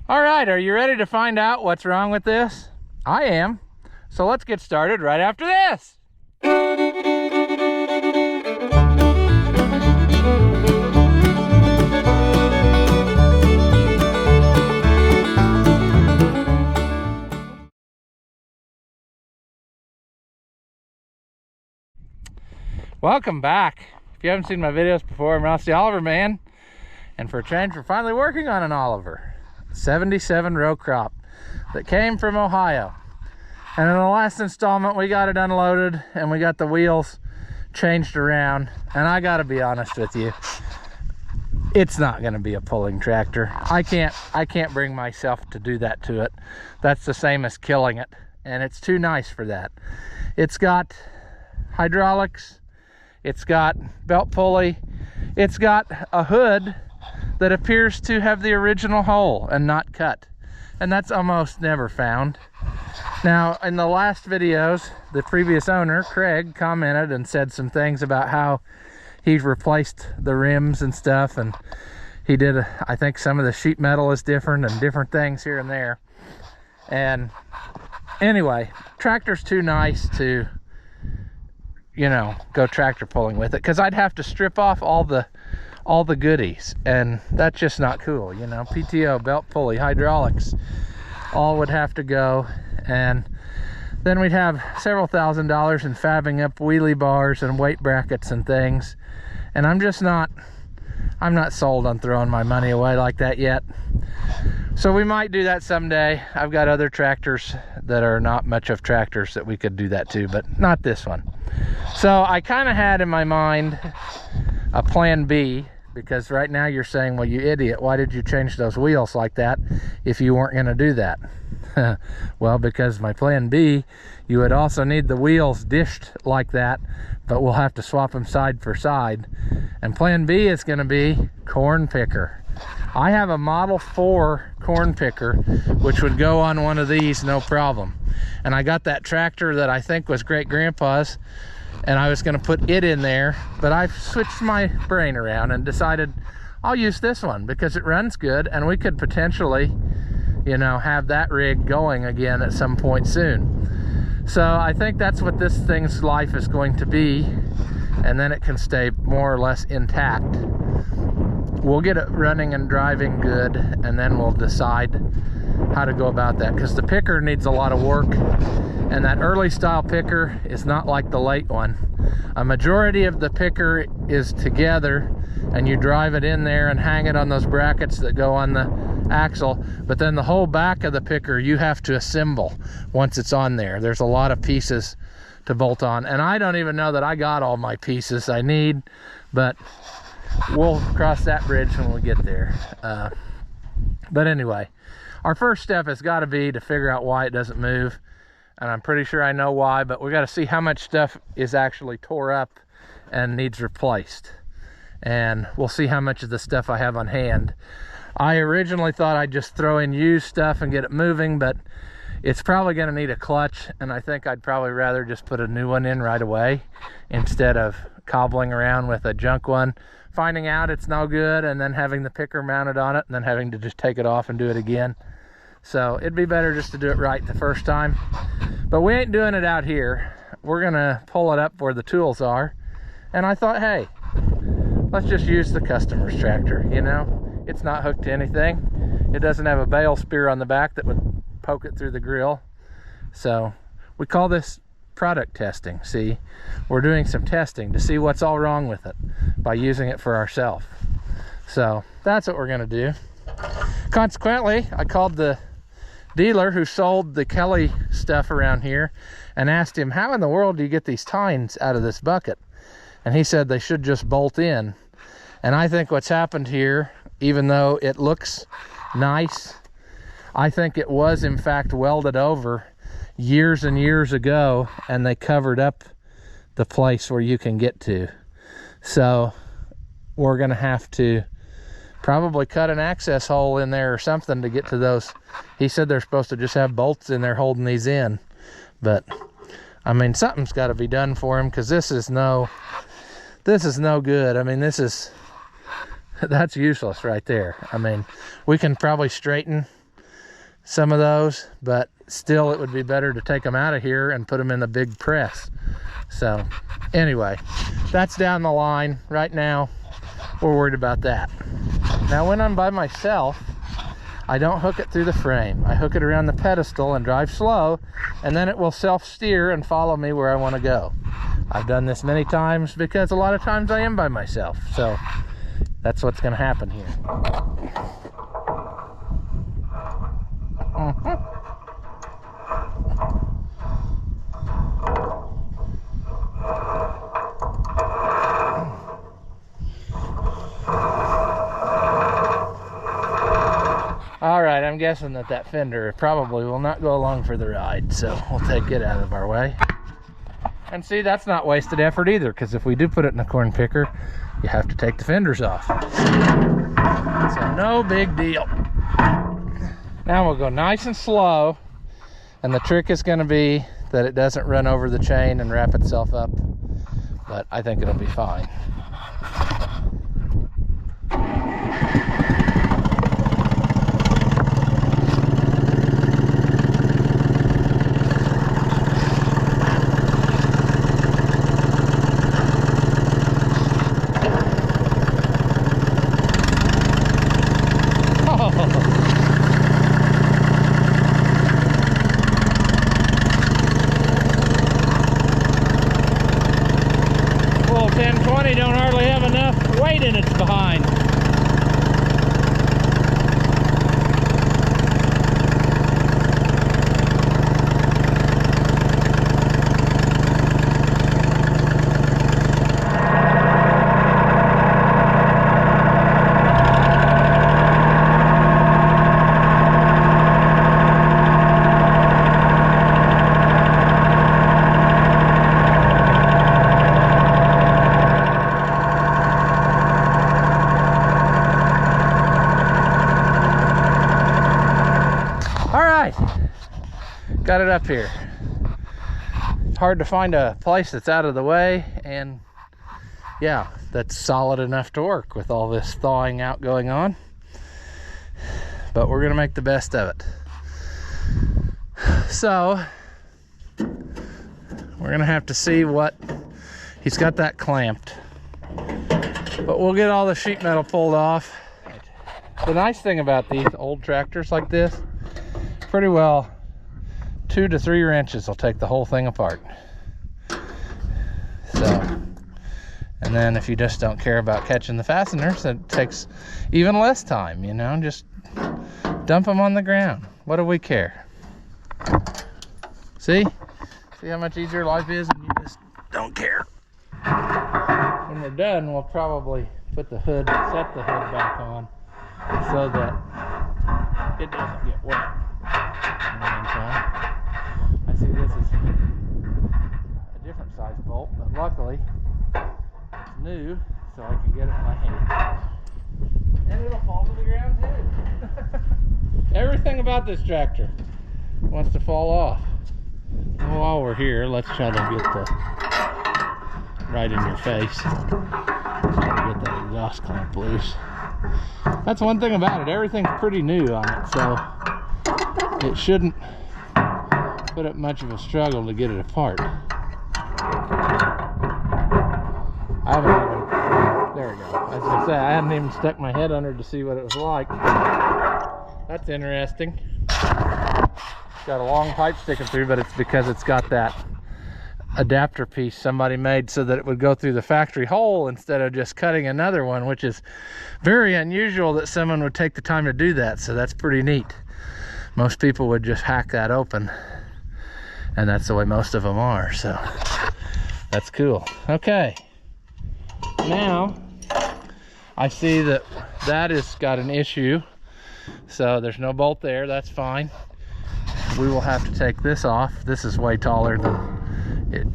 All right, are you ready to find out what's wrong with this? I am. So let's get started right after this. Welcome back. If you haven't seen my videos before, I'm Ross the Oliver Man. And for a change, we're finally working on an Oliver. 77 Rowcrop that came from Ohio. And in the last installment, we got it unloaded and we got the wheels changed around. And I gotta be honest with you, it's not gonna be a pulling tractor. I can't bring myself to do that to it. That's the same as killing it. And it's too nice for that. It's got hydraulics, it's got belt pulley, it's got a hood that appears to have the original hole and not cut, and that's almost never found. Now, in the last videos, the previous owner, Craig, commented and said some things about how he's replaced the rims and stuff, and he did, I think some of the sheet metal is different and different things here and there. And anyway, tractor's too nice to, you know, go tractor pulling with it, because I'd have to strip off all the goodies, and that's just not cool, you know. PTO, belt pulley, hydraulics, all would have to go, and then we'd have several $1,000s in fabbing up wheelie bars and weight brackets and things, and I'm not sold on throwing my money away like that yet. So we might do that someday. I've got other tractors that are not much of tractors that we could do that to, but not this one. So I kind of had in my mind a plan B, because right now you're saying, well, you idiot, why did you change those wheels like that if you weren't going to do that? Well, because my plan B, you would also need the wheels dished like that, but we'll have to swap them side for side. And plan B is going to be corn picker. I have a Model 4 corn picker, which would go on one of these, no problem. And I got that tractor that I think was great grandpa's, and I was going to put it in there, but I've switched my brain around and decided I'll use this one because it runs good, and we could potentially, you know, have that rig going again at some point soon. So I think that's what this thing's life is going to be, and then it can stay more or less intact. We'll get it running and driving good, and then we'll decide how to go about that, because the picker needs a lot of work, and that early style picker is not like the late one. A majority of the picker is together, and you drive it in there and hang it on those brackets that go on the axle, but then the whole back of the picker you have to assemble once it's on there. There's a lot of pieces to bolt on, and I don't even know that I got all my pieces I need, but we'll cross that bridge when we get there. But anyway, our first step has got to be to figure out why it doesn't move, and I'm pretty sure I know why, but we got to see how much stuff is actually tore up and needs replaced, and we'll see how much of the stuff I have on hand. I originally thought I'd just throw in used stuff and get it moving, but it's probably going to need a clutch, and I think I'd probably rather just put a new one in right away instead of cobbling around with a junk one, finding out it's no good, and then having the picker mounted on it, and then having to just take it off and do it again. So it'd be better just to do it right the first time. But we ain't doing it out here. We're gonna pull it up where the tools are. And I thought, hey, let's just use the customer's tractor, you know? It's not hooked to anything. It doesn't have a bale spear on the back that would poke it through the grill. So we call this product testing. See, we're doing some testing to see what's all wrong with it by using it for ourselves. So that's what we're gonna do. Consequently, I called the dealer who sold the Kelly stuff around here and asked him, how in the world do you get these tines out of this bucket? And he said they should just bolt in. And I think what's happened here, even though it looks nice, I think it was in fact welded over years and years ago, and they covered up the place where you can get to. So we're gonna have to probably cut an access hole in there or something to get to those. He said they're supposed to just have bolts in there holding these in, but I mean, something's got to be done for him, because this is no good. I mean, that's useless right there. I mean, we can probably straighten some of those, but still it would be better to take them out of here and put them in the big press. So anyway, that's down the line. Right now we're worried about that. Now when I'm by myself, I don't hook it through the frame. I hook it around the pedestal and drive slow, and then it will self-steer and follow me where I want to go. I've done this many times because a lot of times I am by myself. So that's what's going to happen here. All right, I'm guessing that fender probably will not go along for the ride, so we'll take it out of our way. And see, that's not wasted effort either, because if we do put it in a corn picker, you have to take the fenders off. So no big deal. Now we'll go nice and slow, and the trick is going to be that it doesn't run over the chain and wrap itself up, but I think it'll be fine. Don't hardly have enough weight in its behind. Got it up here. It's hard to find a place that's out of the way, and yeah, that's solid enough to work with all this thawing out going on. But we're gonna make the best of it. So we're gonna have to see what he's got that clamped, but we'll get all the sheet metal pulled off. The nice thing about these old tractors like this, pretty well 2 to 3 wrenches will take the whole thing apart. So, and then if you just don't care about catching the fasteners, it takes even less time, you know, just dump them on the ground. What do we care? See how much easier life is when you just don't care. When we're done, we'll probably put the hood, set the hood back on so that it doesn't get wet in the meantime. I see this is a different size bolt, but luckily it's new, so I can get it in my hand. And it'll fall to the ground too. Everything about this tractor wants to fall off. Well, while we're here, let's try to get the right in your face. Try to get that exhaust clamp loose. That's one thing about it. Everything's pretty new on it, so it shouldn't put up much of a struggle to get it apart. I haven't even, there we go. As I say, I hadn't even stuck my head under to see what it was like. That's interesting. It's got a long pipe sticking through, but it's because it's got that adapter piece somebody made so that it would go through the factory hole instead of just cutting another one, which is very unusual that someone would take the time to do that. So that's pretty neat. Most people would just hack that open, and that's the way most of them are, so that's cool. Okay, now I see that has got an issue, so there's no bolt there. That's fine. We will have to take this off. This is way taller than it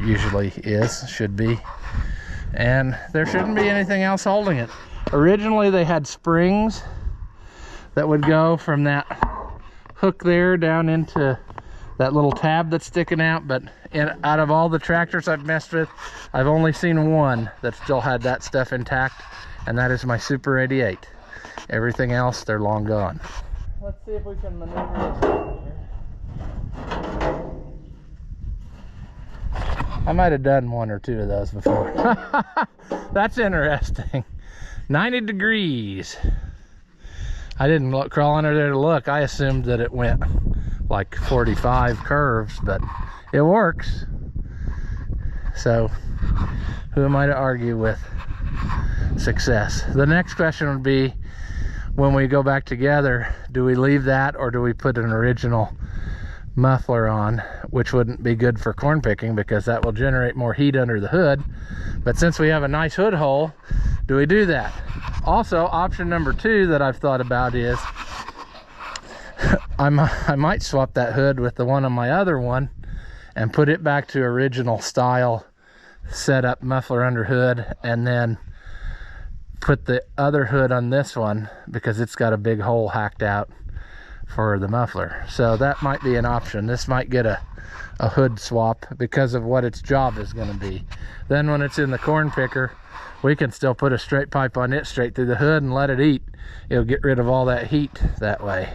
usually is, should be, and there shouldn't be anything else holding it. Originally they had springs that would go from that hook there down into that little tab that's sticking out, but out of all the tractors I've messed with, I've only seen one that still had that stuff intact, and that is my Super 88. Everything else, they're long gone. let's see if we can maneuver this over here. I might have done one or two of those before. That's interesting. 90 degrees. I didn't crawl under there to look. I assumed that it went like 45 curves, but it works. So who am I to argue with success? The next question would be, when we go back together, do we leave that or do we put an original muffler on, which wouldn't be good for corn picking because that will generate more heat under the hood. But since we have a nice hood hole, do we do that? Also, option number 2 that I've thought about is I might swap that hood with the one on my other one and put it back to original style setup muffler under hood, and then put the other hood on this one because it's got a big hole hacked out for the muffler. So that might be an option. This might get a hood swap because of what its job is going to be. Then when it's in the corn picker, we can still put a straight pipe on it straight through the hood and let it eat. It'll get rid of all that heat that way.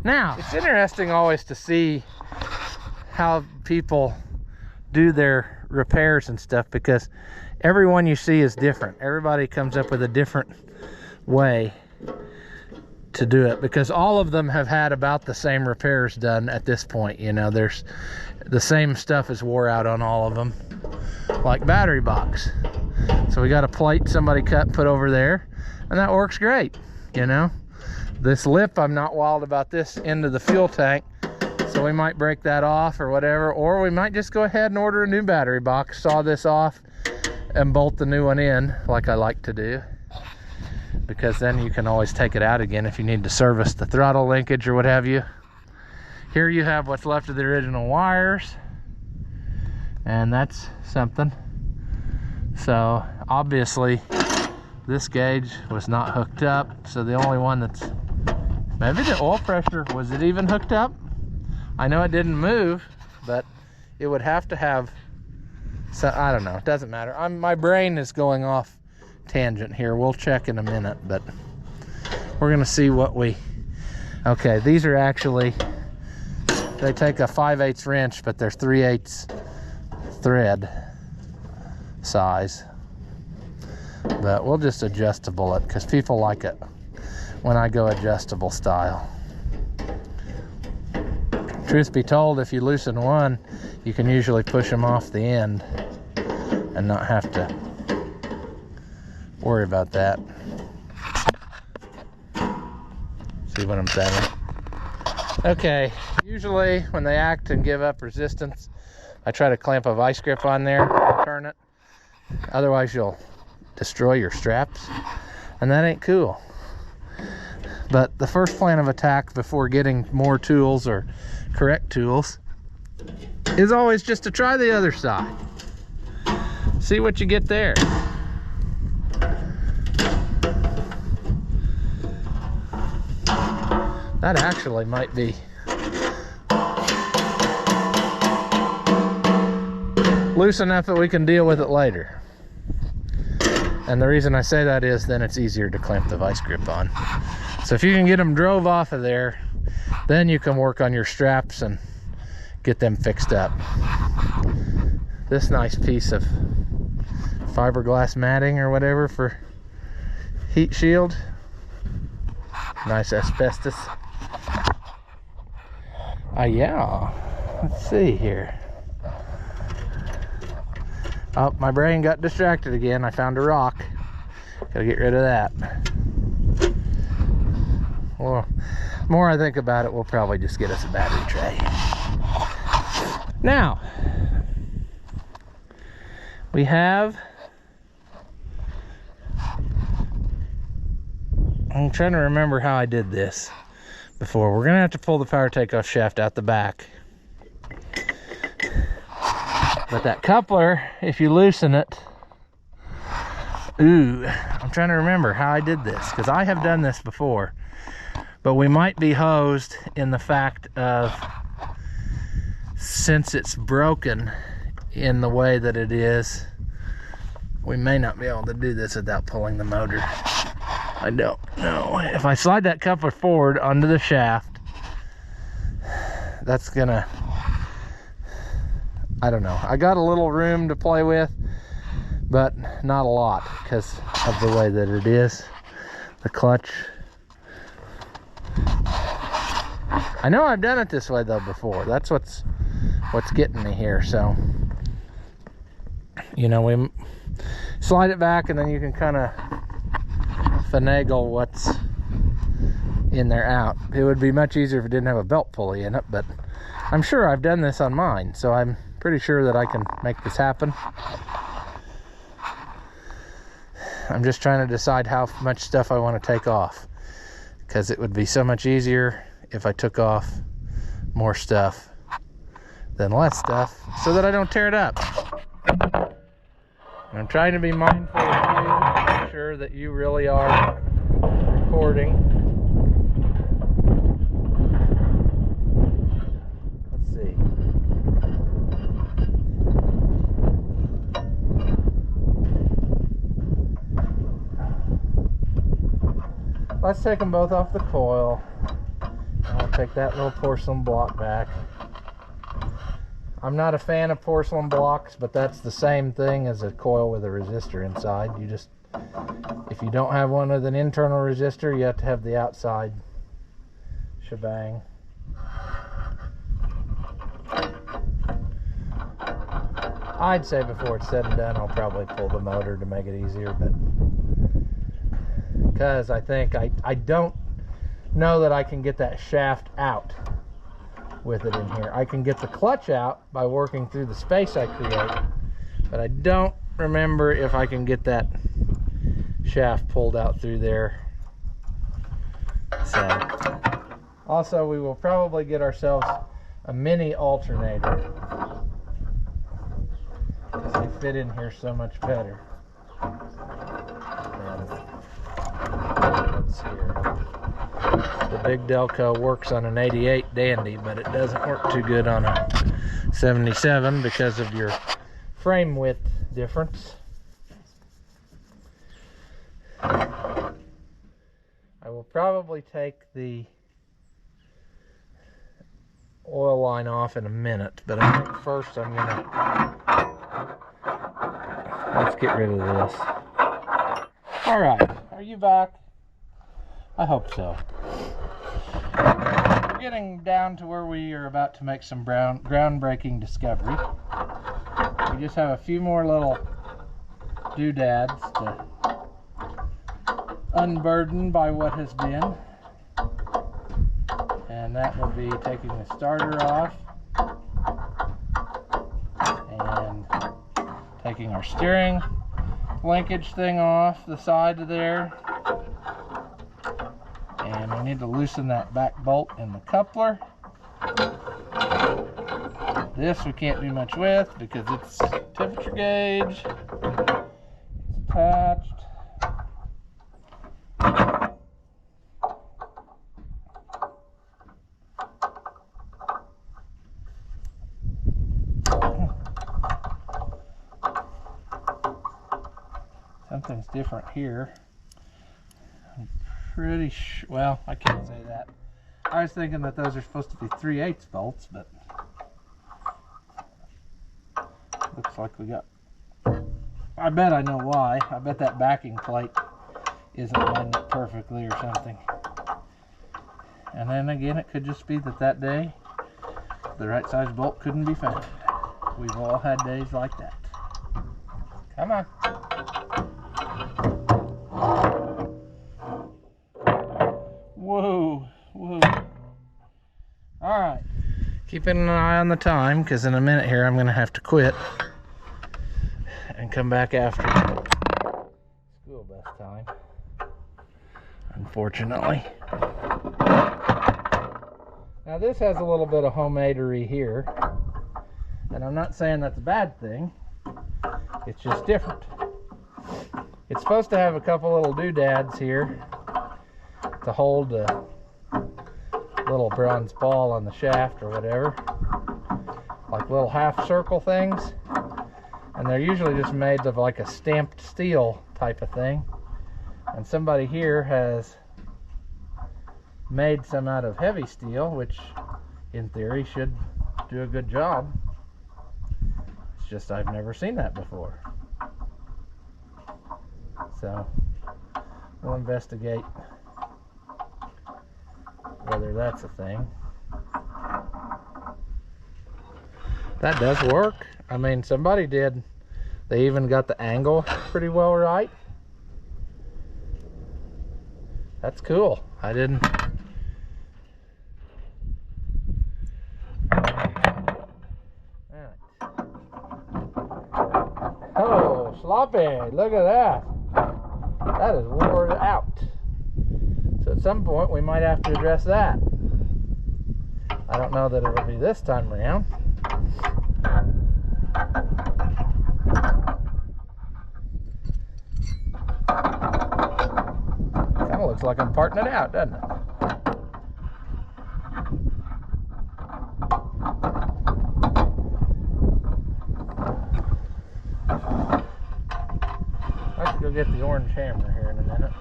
Now, it's interesting always to see how people do their repairs and stuff, because everyone you see is different. Everybody comes up with a different way to do it, because all of them have had about the same repairs done at this point. You know, there's the same stuff is wore out on all of them, like battery box. So we got a plate somebody cut and put over there, and that works great. You know, this lip, I'm not wild about this end of the fuel tank, so we might break that off or whatever, or we might just go ahead and order a new battery box, saw this off and bolt the new one in like I like to do, because then you can always take it out again if you need to service the throttle linkage or what have you. Here you have what's left of the original wires, and that's something. So obviously this gauge was not hooked up, so the only one that's, maybe the oil pressure, was it even hooked up? I know it didn't move, but it would have to have, so I don't know, it doesn't matter. My brain is going off tangent here. We'll check in a minute, but we're gonna see what we, okay, these are actually, they take a 5/8 wrench, but they're 3/8 thread size. But we'll just adjustable it because people like it when I go adjustable style. Truth be told, if you loosen one, you can usually push them off the end and not have to worry about that. See what I'm saying? Okay, usually when they act and give up resistance, I try to clamp a vice grip on there and turn it. Otherwise you'll destroy your straps, and that ain't cool. But the first plan of attack before getting more tools or correct tools is always just to try the other side. See what you get there. That actually might be loose enough that we can deal with it later. And the reason I say that is then it's easier to clamp the vice grip on. So if you can get them drove off of there, then you can work on your straps and get them fixed up. This nice piece of fiberglass matting or whatever for heat shield. Nice asbestos. Yeah, let's see here. Oh, my brain got distracted again. I found a rock. Gotta get rid of that. Well, the more I think about it, we'll probably just get us a battery tray. Now, we have, I'm trying to remember how I did this before. We're gonna have to pull the power takeoff shaft out the back. But that coupler, if you loosen it, ooh, I'm trying to remember how I did this, because I have done this before, but we might be hosed in the fact of, since it's broken in the way that it is, we may not be able to do this without pulling the motor. I don't know. If I slide that coupler forward onto the shaft, that's gonna, I don't know. I got a little room to play with, but not a lot because of the way that it is. The clutch. I know I've done it this way though before. That's what's getting me here. So, you know, we slide it back and then you can kind of finagle what's in there out. It would be much easier if it didn't have a belt pulley in it, but I'm sure I've done this on mine, so I'm pretty sure that I can make this happen. I'm just trying to decide how much stuff I want to take off, because it would be so much easier if I took off more stuff than less stuff, so that I don't tear it up. And I'm trying to be mindful of you, make sure that you really are recording. Let's see. Let's take them both off the coil. I'll take that little porcelain block back. I'm not a fan of porcelain blocks, but that's the same thing as a coil with a resistor inside. You just, if you don't have one with an internal resistor, you have to have the outside shebang. I'd say before it's said and done, I'll probably pull the motor to make it easier, but because I think I don't know that I can get that shaft out with it in here. I can get the clutch out by working through the space I create, but I don't remember if I can get that shaft pulled out through there. So also, we will probably get ourselves a mini alternator, because they fit in here so much better. Let's see here. The big Delco works on an 88 Dandy, but it doesn't work too good on a 77 because of your frame width difference. I will probably take the oil line off in a minute, but I think first I'm gonna, let's get rid of this. All right, are you back? I hope so. We're getting down to where we are about to make some groundbreaking discovery. We just have a few more little doodads to unburden by what has been. And that will be taking the starter off and taking our steering linkage thing off the side of there. And we need to loosen that back bolt in the coupler. This we can't do much with because it's temperature gauge. It's attached. Something's different here. I'm pretty sure, well, I can't say that. I was thinking that those are supposed to be 3/8 bolts, but looks like we got, I bet I know why. I bet that backing plate isn't lined up perfectly or something. And then again, it could just be that that day the right size bolt couldn't be found. We've all had days like that. Come on. Whoa, whoa. All right. Keeping an eye on the time, because in a minute here I'm going to have to quit and come back after school bus time, unfortunately. Now this has a little bit of homemadery here, and I'm not saying that's a bad thing. It's just different. It's supposed to have a couple little doodads here to hold a little bronze ball on the shaft or whatever, like little half circle things, and they're usually just made of like a stamped steel type of thing, And somebody here has made some out of heavy steel, which in theory should do a good job. It's just I've never seen that before. So we'll investigate whether that's a thing. That does work. I mean, somebody did. They even got the angle pretty well right. That's cool. I didn't. Oh, sloppy. Look at that. That is wore out. So at some point we might have to address that. I don't know that it'll be this time around. Kind of looks like I'm parting it out, doesn't it? Go get the orange hammer here in a minute,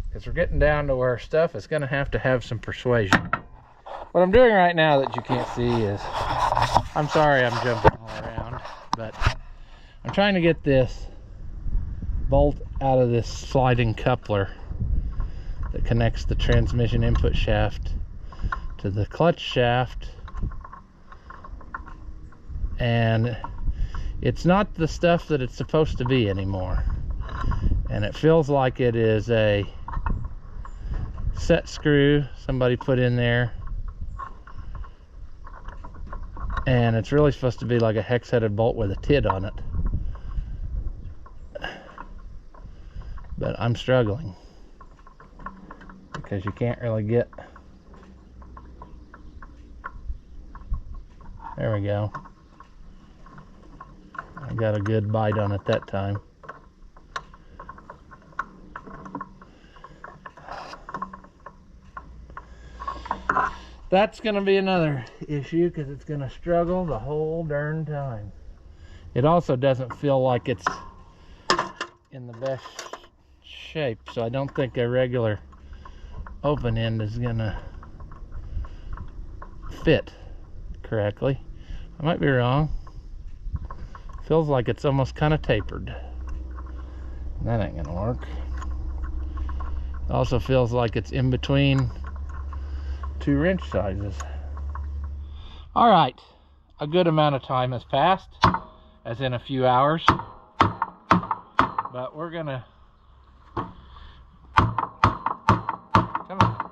because we're getting down to where stuff is going to have some persuasion. What I'm doing right now that you can't see is, I'm sorry I'm jumping all around, but I'm trying to get this bolt out of this sliding coupler that connects the transmission input shaft to the clutch shaft, and it's not the stuff that it's supposed to be anymore. And it feels like it is a set screw somebody put in there, and it's really supposed to be like a hex-headed bolt with a tit on it. But I'm struggling because you can't really get. There we go. I got a good bite on it that time. That's going to be another issue because it's going to struggle the whole darn time. It also doesn't feel like it's in the best shape, so I don't think a regular open end is going to fit correctly. I might be wrong. Feels like it's almost kind of tapered. That ain't going to work. It also feels like it's in between two wrench sizes. All right, a good amount of time has passed, as in a few hours, but we're gonna come on.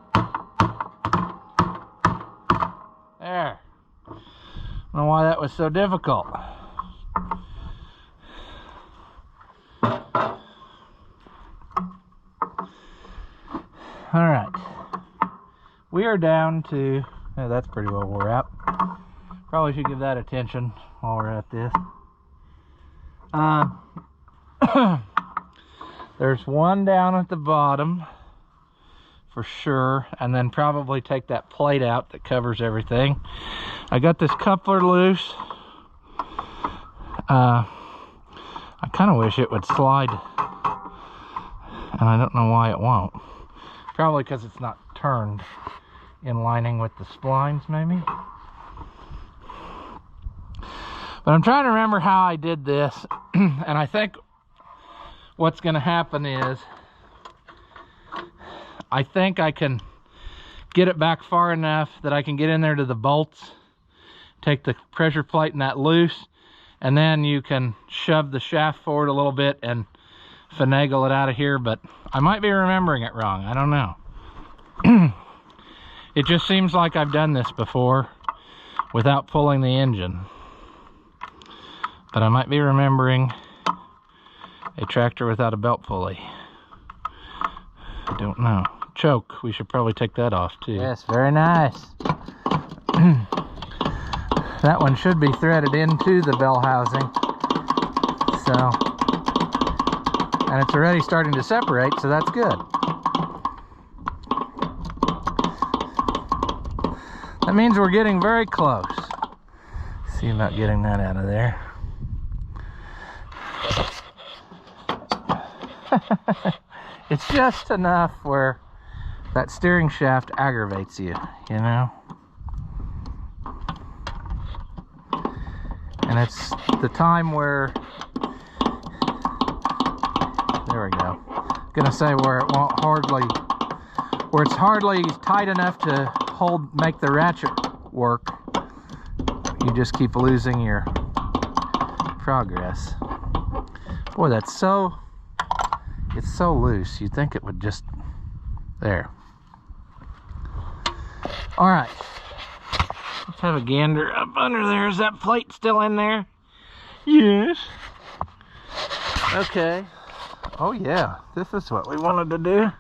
There. I don't know why that was so difficult. All right. We are down to, oh, that's pretty well wore out. Probably should give that attention while we're at this. There's one down at the bottom for sure, and then probably take that plate out that covers everything. I got this coupler loose. I kind of wish it would slide, and I don't know why it won't. Probably because it's not turned in lining with the splines, maybe. But I'm trying to remember how I did this, and I think what's going to happen is I think I can get it back far enough that I can get in there to the bolts, take the pressure plate and that loose, and then you can shove the shaft forward a little bit and finagle it out of here. But I might be remembering it wrong. I don't know. It just seems like I've done this before without pulling the engine. But I might be remembering a tractor without a belt pulley. I don't know. Choke, we should probably take that off too. Yes, very nice. That one should be threaded into the bell housing. So, and it's already starting to separate, so that's good. That means we're getting very close. See about getting that out of there. It's just enough where that steering shaft aggravates you, you know? And it's the time where, there we go. Gonna say where it won't hardly, where it's hardly tight enough to make the ratchet work. You just keep losing your progress. Boy, it's so loose. You'd think it would just, there. All right, let's have a gander up under there. Is that plate still in there? Yes. Okay. Oh yeah, this is what we wanted to do.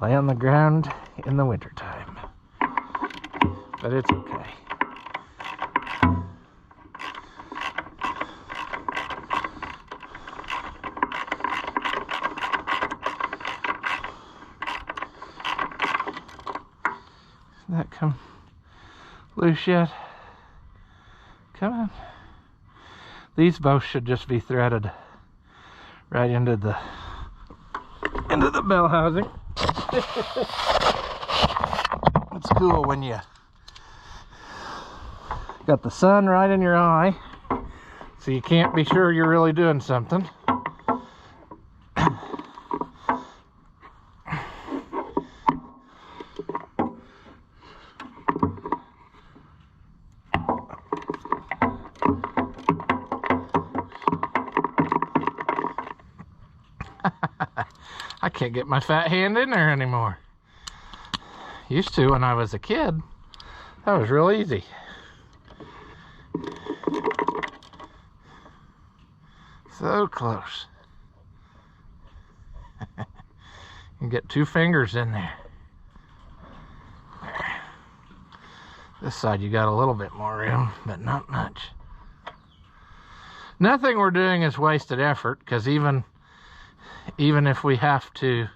Lay on the ground in the wintertime. But it's okay. That come loose yet? Come on. These both should just be threaded right into the bell housing. It's cool when you got the sun right in your eye, so you can't be sure you're really doing something. I can't get my fat hand in there anymore. Used to when I was a kid. That was real easy. So close. You get 2 fingers in there. This side you got a little bit more room, but not much. Nothing we're doing is wasted effort, because even if we have to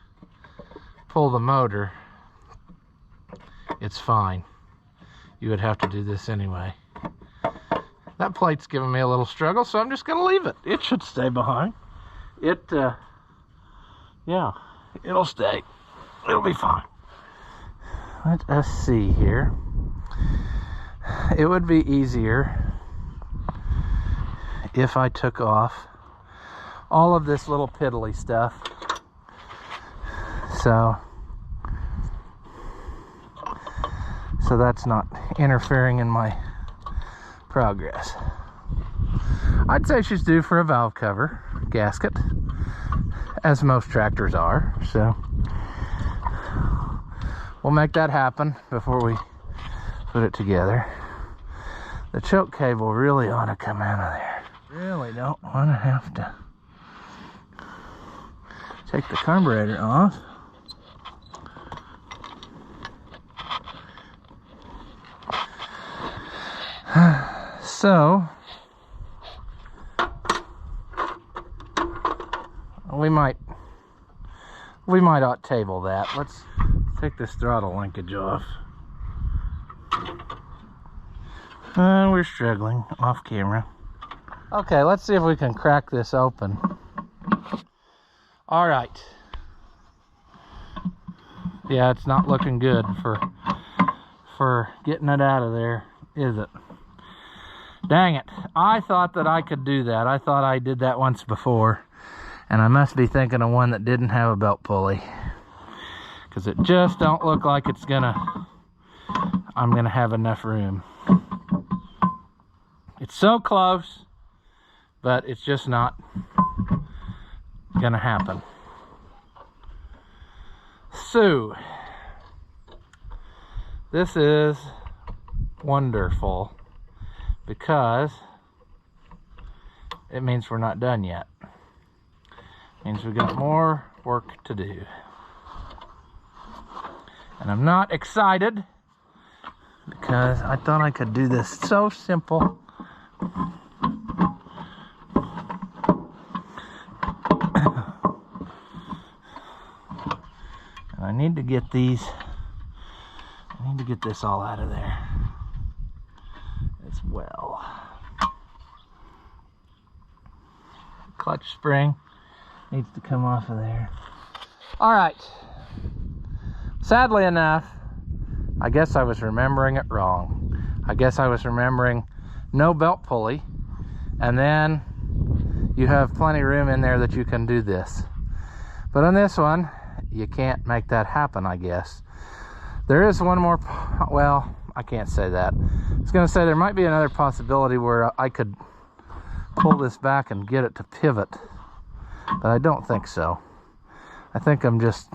pull the motor, it's fine. You would have to do this anyway. That plate's giving me a little struggle, so I'm just gonna leave it. It should stay behind. Yeah, it'll stay. It'll be fine. Let us see here. It would be easier if I took off all of this little piddly stuff. So that's not interfering in my progress. I'd say she's due for a valve cover gasket, as most tractors are, so we'll make that happen before we put it together. The choke cable really ought to come out of there. Really don't want to have to take the carburetor off. So we might ought table that. Let's take this throttle linkage off. We're struggling off camera. Okay, let's see if we can crack this open. All right. Yeah, it's not looking good for getting it out of there, is it? Dang it. I thought that I could do that. I thought I did that once before, and I must be thinking of one that didn't have a belt pulley, because it just don't look like I'm gonna have enough room. It's so close, but it's just not gonna happen. So this is wonderful, because it means we're not done yet. It means we've got more work to do. And I'm not excited, because I thought I could do this so simple. And I need to get this all out of there as well. Clutch spring needs to come off of there. All right. Sadly enough, I guess I was remembering it wrong. I guess I was remembering no belt pulley, and then you have plenty of room in there that you can do this. But on this one, you can't make that happen, I guess. There is one more, well, I can't say that. I was gonna say there might be another possibility where I could pull this back and get it to pivot, but I don't think so. I think I'm just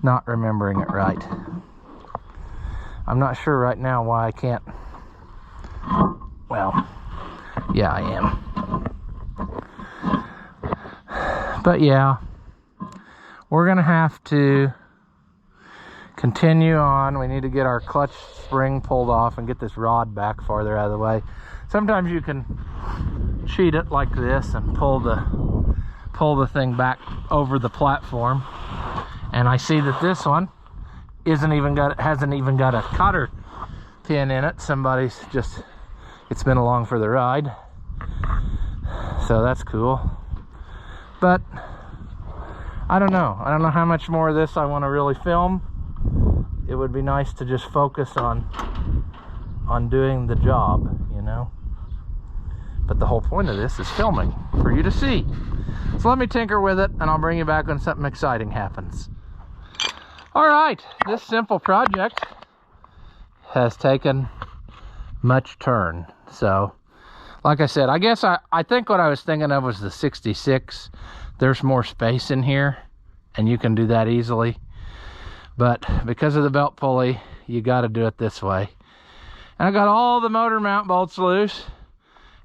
not remembering it right. I'm not sure right now why I can't. Well, yeah, I am. But yeah, we're gonna have to continue on. We need to get our clutch spring pulled off and get this rod back farther out of the way. Sometimes you can cheat it like this and pull the thing back over the platform. And I see that this one hasn't even got a cotter pin in it. Somebody's just, it's been along for the ride, so that's cool. But I don't know how much more of this I want to really film. It would be nice to just focus on doing the job, you know. But the whole point of this is filming for you to see. So let me tinker with it, and I'll bring you back when something exciting happens. All right, this simple project has taken much turn. So, like I said, I guess I think what I was thinking of was the 66. There's more space in here, and you can do that easily. But because of the belt pulley, you got to do it this way. And I got all the motor mount bolts loose,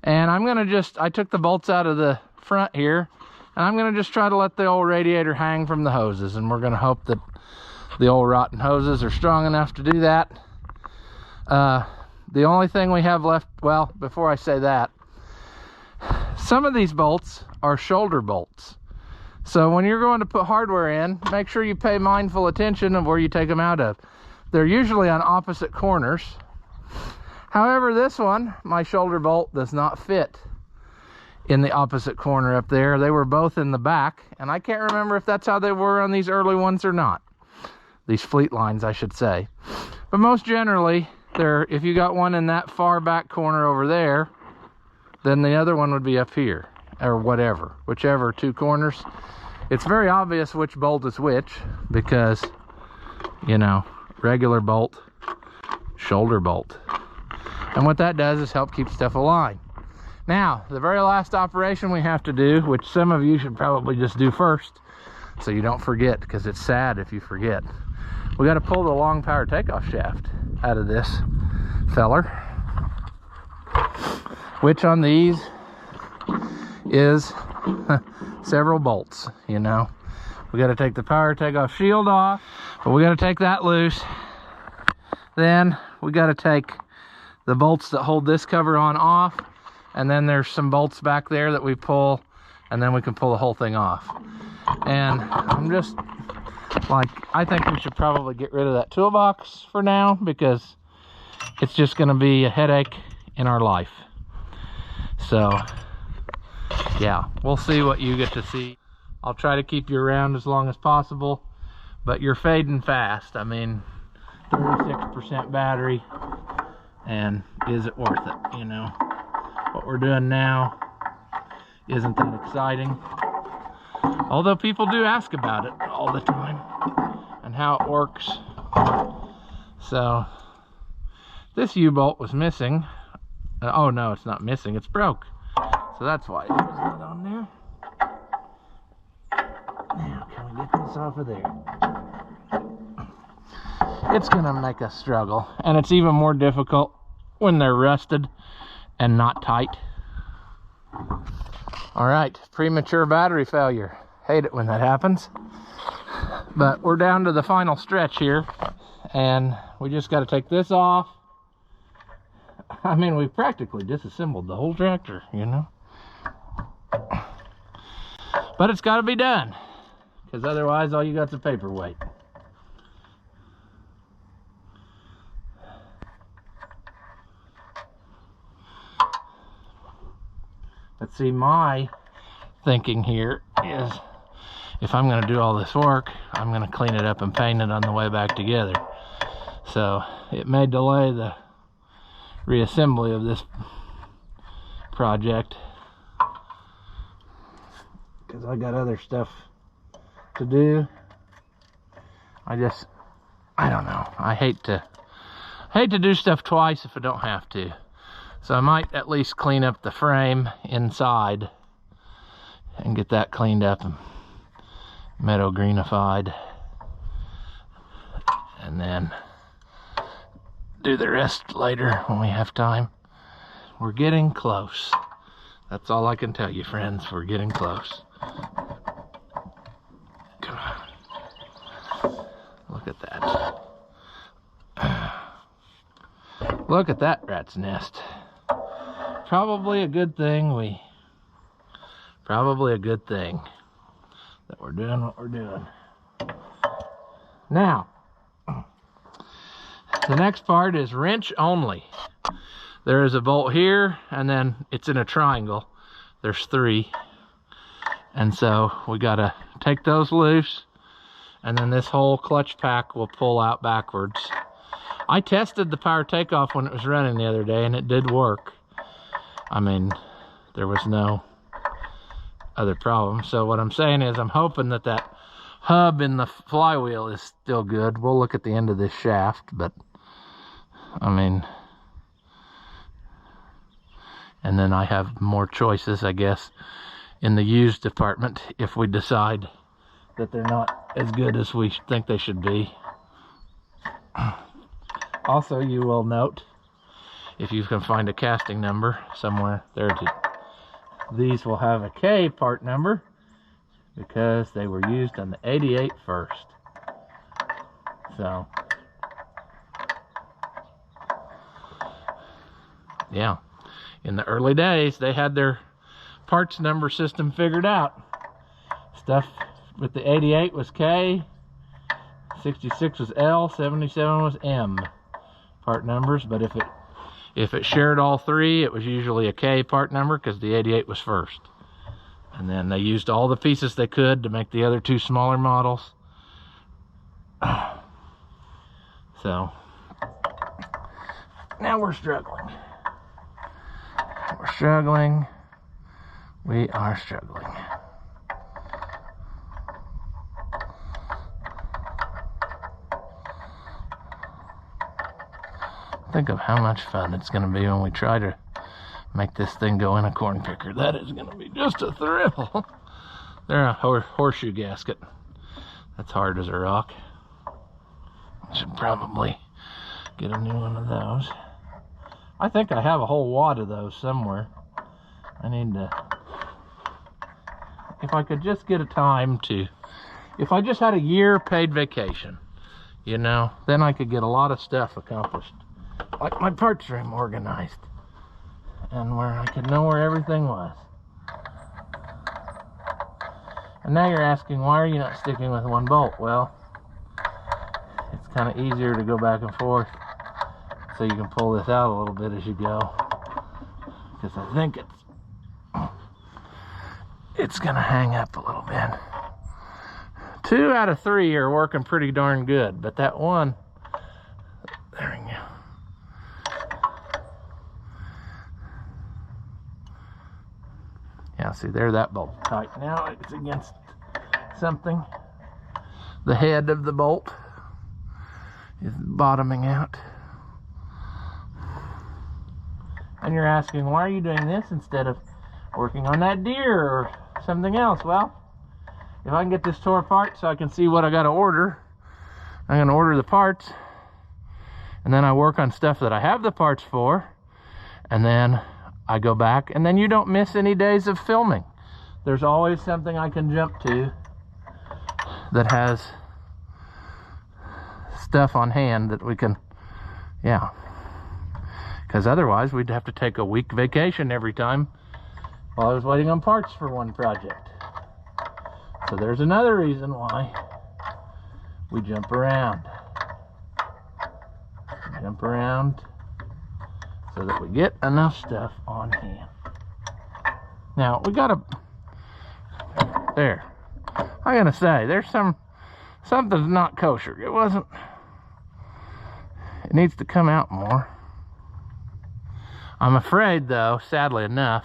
and I'm gonna I took the bolts out of the front here, and I'm gonna just try to let the old radiator hang from the hoses, and we're gonna hope that the old rotten hoses are strong enough to do that. The only thing we have left, well, before I say that, some of these bolts are shoulder bolts. So when you're going to put hardware in, make sure you pay mindful attention of where you take them out of. They're usually on opposite corners. However, this one, my shoulder bolt does not fit in the opposite corner up there. They were both in the back, and I can't remember if that's how they were on these early ones or not. These fleet lines, I should say. But most generally, if you got one in that far back corner over there, then the other one would be up here, or whichever two corners. It's very obvious which bolt is which, because, you know, regular bolt, shoulder bolt. And what that does is help keep stuff aligned. Now, the very last operation we have to do, which some of you should probably just do first, so you don't forget, because it's sad if you forget. We got to pull the long power takeoff shaft out of this feller, which on these is several bolts, you know. We got to take the power takeoff shield off, but we got to take that loose. Then we got to take the bolts that hold this cover on off, and then there's some bolts back there that we pull, and then we can pull the whole thing off. And I'm just like, I think we should probably get rid of that toolbox for now, because it's just going to be a headache in our life. So yeah, we'll see what you get to see. I'll try to keep you around as long as possible, but you're fading fast. I mean, 36% battery, and is it worth it? You know, what we're doing now isn't that exciting, although people do ask about it all the time and how it works. So this U-bolt was missing. Oh no, it's not missing, it's broke. So that's why it was not on there. Now, can we get this off of there? It's gonna make us struggle, and it's even more difficult when they're rusted and not tight. All right, premature battery failure. Hate it when that happens. But we're down to the final stretch here, and we just got to take this off. I mean, we practically disassembled the whole tractor, you know. But it's got to be done, because otherwise all you got's a paperweight. Let's see, my thinking here is, if I'm going to do all this work, I'm going to clean it up and paint it on the way back together. So it may delay the reassembly of this project because I got other stuff to do. I don't know. I hate to do stuff twice if I don't have to. So I might at least clean up the frame inside and get that cleaned up and meadow greenified, and then do the rest later when we have time. We're getting close. That's all I can tell you, friends. We're getting close. Come on. Look at that. Look at that rat's nest. Probably a good thing that we're doing what we're doing. Now, the next part is wrench only. There is a bolt here, and then it's in a triangle. There's 3. And so we gotta take those loose, and then this whole clutch pack will pull out backwards. I tested the power takeoff when it was running the other day, and it did work. I mean, there was no other problem. So what I'm saying is I'm hoping that that hub in the flywheel is still good. We'll look at the end of this shaft, but I mean, and then I have more choices, I guess, in the used department if we decide that they're not as good as we think they should be. Also, you will note, if you can find a casting number somewhere, there it is. These will have a K part number because they were used on the 88 first. So, yeah, in the early days, they had their parts number system figured out. Stuff with the 88 was K, 66 was L, 77 was M part numbers, but if it shared all 3, it was usually a K part number because the 88 was first. And then they used all the pieces they could to make the other 2 smaller models. So now we're struggling. We are struggling. Think of how much fun it's going to be when we try to make this thing go in a corn picker. That is going to be just a thrill. They're a horseshoe gasket. That's hard as a rock. I should probably get a new one of those. I think I have a whole wad of those somewhere. I need to, if I could just get a time to, if I just had a year paid vacation, you know, then I could get a lot of stuff accomplished. Like my parts room organized, and where I could know where everything was. And now you're asking, why are you not sticking with one bolt? Well, it's kind of easier to go back and forth, so you can pull this out a little bit as you go, because I think it's gonna hang up a little bit. 2 out of 3 are working pretty darn good, but that one, there we go. Yeah, see there, that bolt tight. Now it's against something. The head of the bolt is bottoming out. And you're asking, why are you doing this instead of working on that deer or something else? Well, if I can get this tore apart so I can see what I got to order, I'm going to order the parts, and then I work on stuff that I have the parts for, and then I go back, and then you don't miss any days of filming. There's always something I can jump to that has stuff on hand that we can, yeah. Because otherwise we'd have to take a week vacation every time while I was waiting on parts for one project. So there's another reason why we jump around. Jump around so that we get enough stuff on hand. Now we gotta, there, I gotta say, there's something's not kosher. It needs to come out more. I'm afraid though, sadly enough,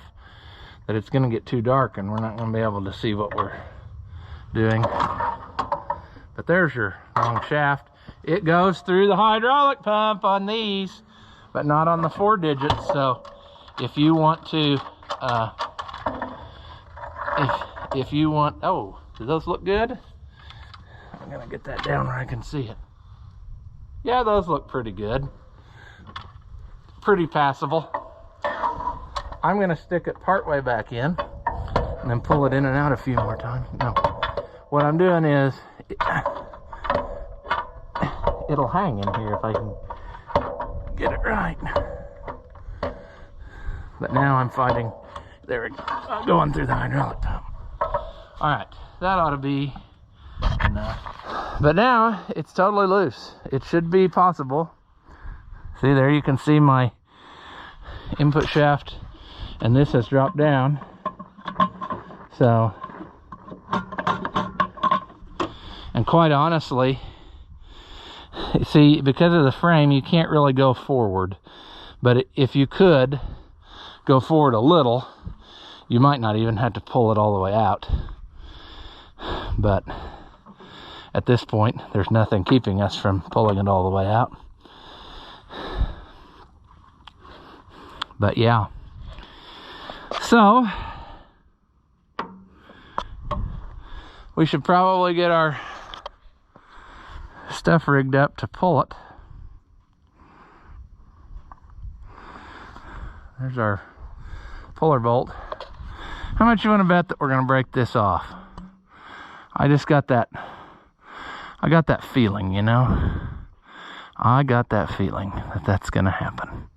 that it's gonna get too dark and we're not gonna be able to see what we're doing. But there's your long shaft. It goes through the hydraulic pump on these, but not on the 4 digits. So if you want to, if you want, oh, do those look good? I'm gonna get that down where I can see it. Yeah, those look pretty good. Pretty passable. I'm gonna stick it partway back in and then pull it in and out a few more times. No, what I'm doing is, it'll hang in here if I can get it right. But now I'm fighting, there we go, going through the hydraulic pump. All right, that ought to be enough. But now it's totally loose. It should be possible. See, there you can see my input shaft, and this has dropped down. So, and quite honestly, see, because of the frame, you can't really go forward. But if you could go forward a little, you might not even have to pull it all the way out. But at this point, there's nothing keeping us from pulling it all the way out. But yeah. So, we should probably get our stuff rigged up to pull it. There's our puller bolt. How much you want to bet that we're going to break this off? I just got that, I got that feeling, you know? I got that feeling that that's going to happen.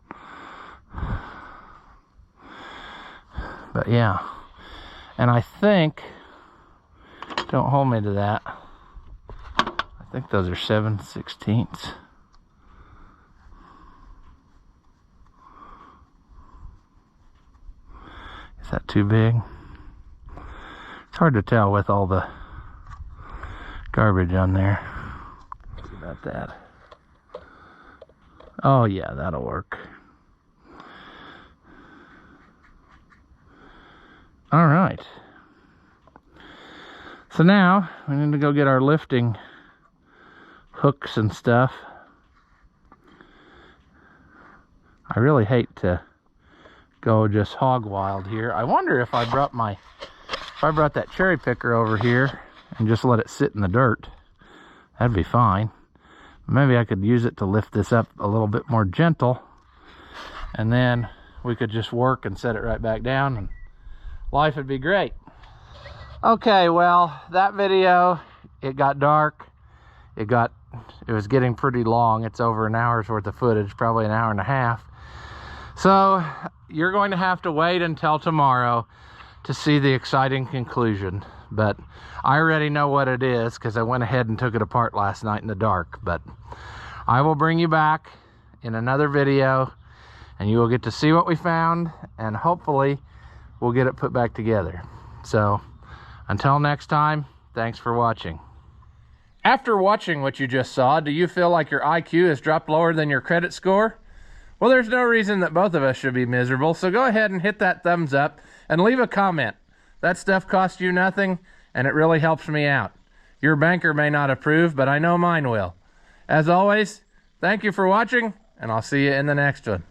But yeah, and I think, don't hold me to that, I think those are 7/16. Is that too big? It's hard to tell with all the garbage on there. Let's see about that. Oh yeah, that'll work. All right. So now we need to go get our lifting hooks and stuff. I really hate to go just hog wild here. I wonder if I brought that cherry picker over here and just let it sit in the dirt, that'd be fine. Maybe I could use it to lift this up a little bit more gentle, and then we could just work and set it right back down and life would be great. Okay, well, that video, it got dark. It was getting pretty long. It's over an hour's worth of footage, probably an hour and a half. So you're going to have to wait until tomorrow to see the exciting conclusion. But I already know what it is because I went ahead and took it apart last night in the dark. But I will bring you back in another video and you will get to see what we found, and hopefully we'll get it put back together. So until next time, thanks for watching. After watching what you just saw, do you feel like your IQ has dropped lower than your credit score? Well, there's no reason that both of us should be miserable, so go ahead and hit that thumbs up and leave a comment. That stuff costs you nothing, and it really helps me out. Your banker may not approve, but I know mine will. As always, thank you for watching, and I'll see you in the next one.